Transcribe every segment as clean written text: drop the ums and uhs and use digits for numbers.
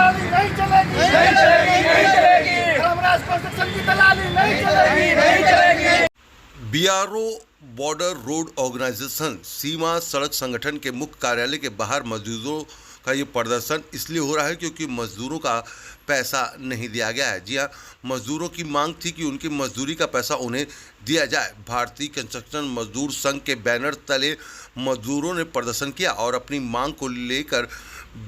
दलाली नहीं चलेगी, नहीं चलेगी, नहीं चलेगी। धर्मराज कंस्ट्रक्शन की दलाली नहीं चलेगी, नहीं चलेगी। बीआरओ बॉर्डर रोड ऑर्गेनाइजेशन सीमा सड़क संगठन के मुख्य कार्यालय के बाहर मजदूरों का ये प्रदर्शन इसलिए हो रहा है क्योंकि मजदूरों का पैसा नहीं दिया गया है। जी हाँ, मजदूरों की मांग थी कि उनकी मजदूरी का पैसा उन्हें दिया जाए। भारतीय कंस्ट्रक्शन मजदूर संघ के बैनर तले मजदूरों ने प्रदर्शन किया और अपनी मांग को लेकर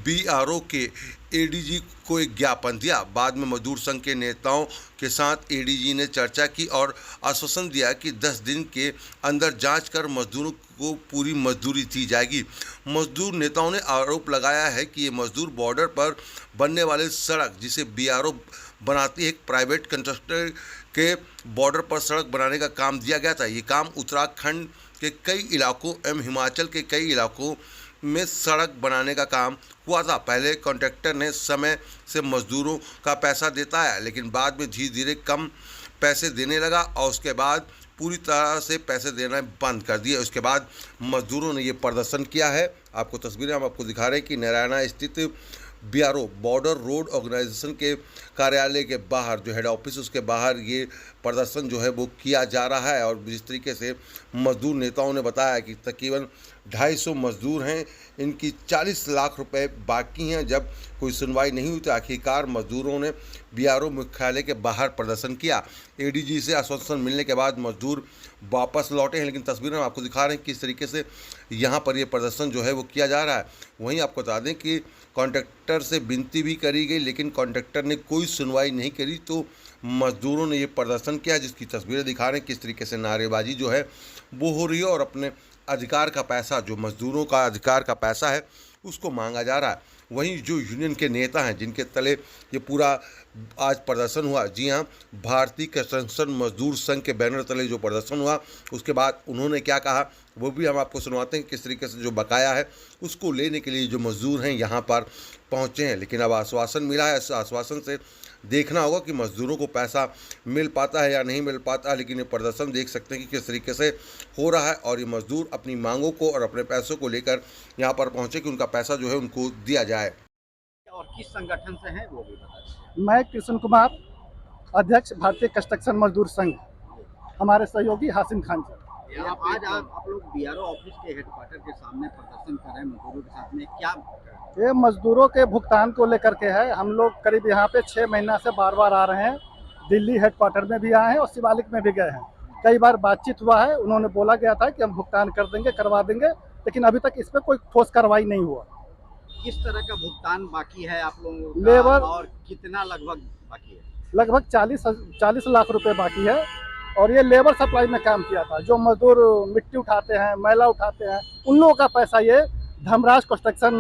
बीआरओ के एडीजी को एक ज्ञापन दिया। बाद में मजदूर संघ के नेताओं के साथ एडीजी ने चर्चा की और आश्वासन दिया कि 10 दिन के अंदर जांच कर मजदूरों को पूरी मजदूरी दी जाएगी। मजदूर नेताओं ने आरोप लगाया है कि ये मजदूर बॉर्डर पर बनने वाले सड़क जिसे बीआरओ बनाती है, एक प्राइवेट कंट्रैक्टर के बॉर्डर पर सड़क बनाने का काम दिया गया था। ये काम उत्तराखंड के कई इलाकों एवं हिमाचल के कई इलाकों में सड़क बनाने का काम हुआ था। पहले कॉन्ट्रैक्टर ने समय से मजदूरों का पैसा देता है, लेकिन बाद में धीरे धीरे कम पैसे देने लगा और उसके बाद पूरी तरह से पैसे देना बंद कर दिए। उसके बाद मजदूरों ने ये प्रदर्शन किया है। आपको तस्वीरें हम आपको दिखा रहे हैं कि नारायणा स्थित बीआरओ बॉर्डर रोड ऑर्गेनाइजेशन के कार्यालय के बाहर जो हेड ऑफिस उसके बाहर ये प्रदर्शन जो है वो किया जा रहा है। और जिस तरीके से मजदूर नेताओं ने बताया कि तकरीबन 250 मजदूर हैं, इनकी 40 लाख रुपए बाकी हैं। जब कोई सुनवाई नहीं हुई तो आखिरकार मजदूरों ने बीआरओ मुख्यालय के बाहर प्रदर्शन किया। एडीजी से आश्वासन मिलने के बाद मजदूर वापस लौटे हैं, लेकिन तस्वीरें हम आपको दिखा रहे हैं किस तरीके से यहाँ पर ये प्रदर्शन जो है वो किया जा रहा है। वहीं आपको बता दें कि कॉन्ट्रैक्टर से विनती भी करी गई, लेकिन कॉन्ट्रैक्टर ने कोई सुनवाई नहीं करी तो मजदूरों ने ये प्रदर्शन किया, जिसकी तस्वीरें दिखा रहे हैं किस तरीके से नारेबाजी जो है वो हो रही है और अपने अधिकार का पैसा, जो मजदूरों का अधिकार का पैसा है, उसको मांगा जा रहा है। वहीं जो यूनियन के नेता हैं जिनके तले ये पूरा आज प्रदर्शन हुआ, जी हाँ, भारतीय कंस्ट्रक्शन मजदूर संघ के बैनर तले जो प्रदर्शन हुआ उसके बाद उन्होंने क्या कहा वो भी हम आपको सुनवाते हैं। किस तरीके से जो बकाया है उसको लेने के लिए जो मजदूर हैं यहाँ पर पहुँचे हैं, लेकिन अब आश्वासन मिला है। इस आश्वासन से देखना होगा कि मजदूरों को पैसा मिल पाता है या नहीं मिल पाता है। लेकिन ये प्रदर्शन देख सकते हैं कि किस तरीके से हो रहा है और ये मजदूर अपनी मांगों को और अपने पैसों को लेकर यहाँ पर पहुँचे कि उनका पैसा जो है उनको दिया जाए। और किस संगठन से हैं वो भी बताइए। मैं कृष्ण कुमार, अध्यक्ष भारतीय कंस्ट्रक्शन मजदूर संघ, हमारे सहयोगी हासिम खान सर। आज आप लोग बीआरओ ऑफिस के हेडक्वार्टर के सामने प्रदर्शन कर रहे हैं मजदूरों के साथ में, क्या ये मजदूरों के भुगतान को लेकर के है। हम लोग करीब यहाँ पे 6 महीना से बार बार आ रहे हैं। दिल्ली हेडक्वार्टर में भी आए हैं और शिवालिक में भी गए हैं। कई बार बातचीत हुआ है, उन्होंने बोला गया था कि हम भुगतान कर देंगे, करवा देंगे, लेकिन अभी तक इस पर कोई ठोस कार्रवाई नहीं हुआ। किस तरह का भुगतान बाकी है आप लोगों का लेबर और कितना लगभग बाकी है? लगभग 40 लाख रुपए बाकी है। और ये लेबर सप्लाई में काम किया था। जो मजदूर मिट्टी उठाते हैं, मैला उठाते हैं, उन लोगों का पैसा ये धर्मराज कंस्ट्रक्शन,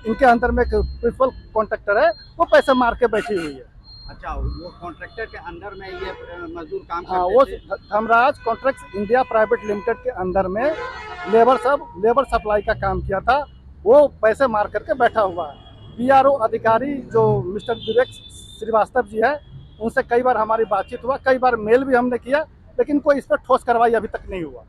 इनके अंदर में एक प्रिंसिपल कॉन्ट्रैक्टर है, वो पैसे मार के बैठी हुई है। अच्छा, वो कॉन्ट्रैक्टर के अंदर में ये मजदूर काम हाँ, करते वो थे? Dharmaraj contract India private limited के अंदर में लेबर सप्लाई का काम किया था। वो पैसे मार करके बैठा हुआ है। बीआरओ अधिकारी जो मिस्टर विवेक श्रीवास्तव जी है, उनसे कई बार हमारी बातचीत हुआ, कई बार मेल भी हमने किया, लेकिन कोई इस पर ठोस कार्रवाई अभी तक नहीं हुआ।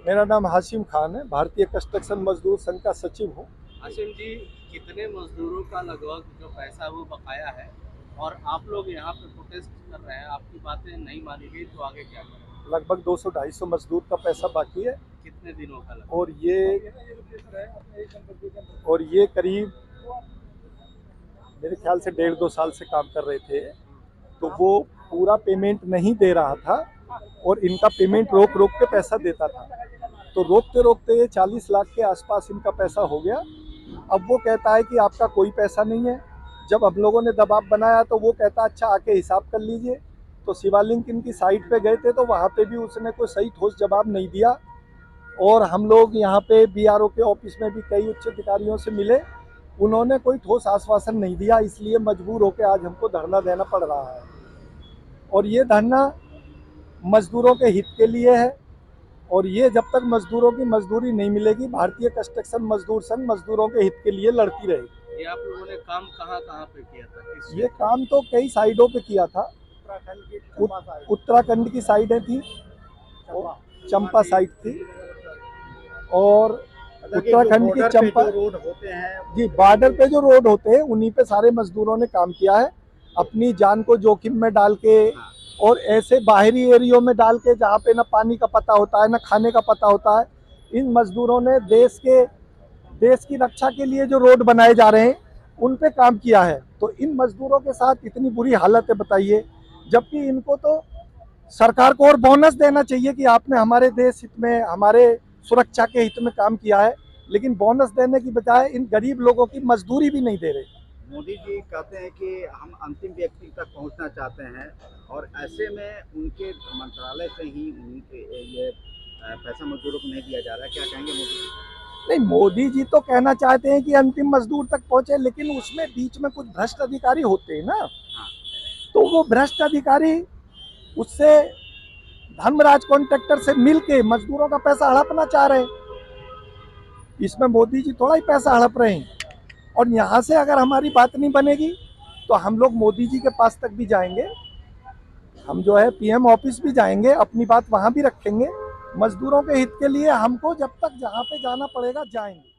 मेरा नाम हासिम खान है, भारतीय कंस्ट्रक्शन मजदूर संघ का सचिव हूँ। हासिम जी, कितने मजदूरों का लगभग जो पैसा वो बकाया है और आप लोग यहाँ पे प्रोटेस्ट कर रहे हैं, आपकी बातें नहीं मानी गई तो आगे क्या करें? लगभग 200-250 मजदूर का पैसा बाकी है। कितने दिनों का लगभग? और ये करीब मेरे ख्याल से 1.5-2 साल से काम कर रहे थे, तो वो पूरा पेमेंट नहीं दे रहा था और इनका पेमेंट रोक रोक के पैसा देता था। तो रोकते रोकते ये 40 लाख के आसपास इनका पैसा हो गया। अब वो कहता है कि आपका कोई पैसा नहीं है। जब हम लोगों ने दबाव बनाया तो वो कहता अच्छा आके हिसाब कर लीजिए। तो शिवालिक इनकी साइट पे गए थे तो वहाँ पे भी उसने कोई सही ठोस जवाब नहीं दिया। और हम लोग यहाँ पे बीआरओ के ऑफिस में भी कई उच्च अधिकारियों से मिले, उन्होंने कोई ठोस आश्वासन नहीं दिया। इसलिए मजबूर होकर आज हमको धरना देना पड़ रहा है। और ये धरना मजदूरों के हित के लिए है और ये जब तक मजदूरों की मजदूरी नहीं मिलेगी, भारतीय कंस्ट्रक्शन मजदूर संघ मजदूरों के हित के लिए लड़ती रहेगी। ये आप लोगों ने काम कहाँ कहाँ पे किया था? ये काम तो कई साइडों पे किया था। उत्तराखंड की साइडें थी, चंपा साइड थी, और उत्तराखंड की चंपा रोड होते हैं जी, बॉर्डर पे जो रोड होते हैं उन्हीं पे सारे मजदूरों ने काम किया है, अपनी जान को जोखिम में डाल के और ऐसे बाहरी एरियो में डाल के जहाँ पे ना पानी का पता होता है ना खाने का पता होता है। इन मजदूरों ने देश की रक्षा के लिए जो रोड बनाए जा रहे हैं उन पे काम किया है। तो इन मजदूरों के साथ इतनी बुरी हालत है बताइए, जबकि इनको तो सरकार को और बोनस देना चाहिए कि आपने हमारे देश हित में, हमारे सुरक्षा के हित में काम किया है, लेकिन बोनस देने की बजाय इन गरीब लोगों की मजदूरी भी नहीं दे रहे। मोदी जी कहते हैं कि हम अंतिम व्यक्ति तक पहुंचना चाहते हैं और ऐसे में उनके मंत्रालय से ही उनके ये पैसा मजदूरों को नहीं दिया जा रहा है, क्या कहेंगे मोदी जी? नहीं, मोदी जी तो कहना चाहते हैं कि अंतिम मजदूर तक पहुंचे, लेकिन उसमें बीच में कुछ भ्रष्ट अधिकारी होते हैं ना, तो वो भ्रष्ट अधिकारी उससे धर्मराज कॉन्ट्रैक्टर से मिलके मजदूरों का पैसा हड़पना चाह रहे हैं। इसमें मोदी जी थोड़ा ही पैसा हड़प रहे हैं। और यहाँ से अगर हमारी बात नहीं बनेगी तो हम लोग मोदी जी के पास तक भी जाएंगे, हम जो है पीएम ऑफिस भी जाएंगे, अपनी बात वहाँ भी रखेंगे। मजदूरों के हित के लिए हमको जब तक जहाँ पे जाना पड़ेगा जाएंगे।